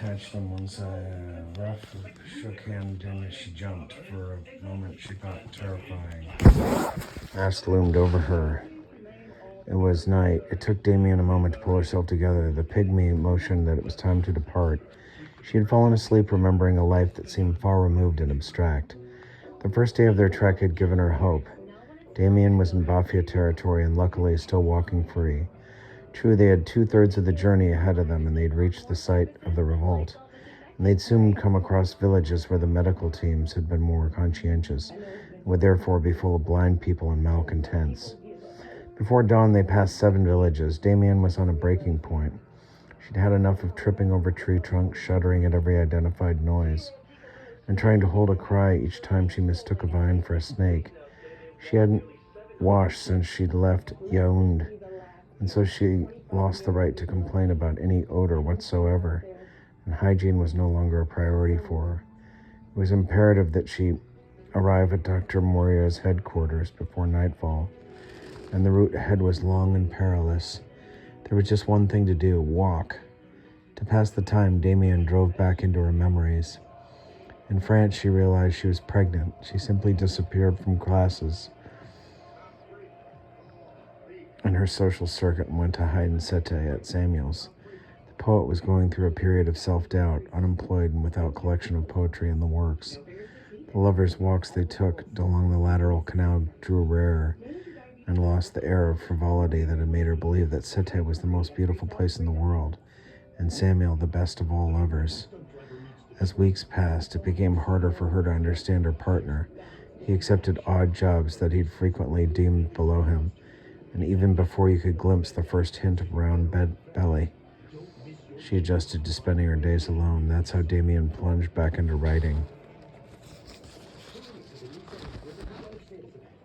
catch them once I rough shook hand and she jumped. For a moment she thought terrifying. Ash loomed over her. It was night. It took Damien a moment to pull herself together. The pygmy motioned that it was time to depart. She had fallen asleep, remembering a life that seemed far removed and abstract. The first day of their trek had given her hope. Damien was in Bafia territory and luckily still walking free. True, they had 2/3 of the journey ahead of them, and they'd reached the site of the revolt. And they'd soon come across villages where the medical teams had been more conscientious, and would therefore be full of blind people and malcontents. Before dawn, they passed 7 villages. Damien was on a breaking point. She'd had enough of tripping over tree trunks, shuddering at every identified noise, and trying to hold a cry each time she mistook a vine for a snake. She hadn't washed since she'd left Yaoundé, and so she lost the right to complain about any odor whatsoever, and hygiene was no longer a priority for her. It was imperative that she arrive at Dr. Moria's headquarters before nightfall, and the route ahead was long and perilous. There was just one thing to do: walk. To pass the time, Damien drove back into her memories. In France, she realized she was pregnant. She simply disappeared from classes and her social circuit and went to hide in Sete at Samuel's. The poet was going through a period of self-doubt, unemployed and without collection of poetry in the works. The lovers' walks they took along the lateral canal grew rarer and lost the air of frivolity that had made her believe that Sete was the most beautiful place in the world, and Samuel the best of all lovers. As weeks passed, it became harder for her to understand her partner. He accepted odd jobs that he'd frequently deemed below him, and even before you could glimpse the first hint of round belly, she adjusted to spending her days alone. That's how Damien plunged back into writing.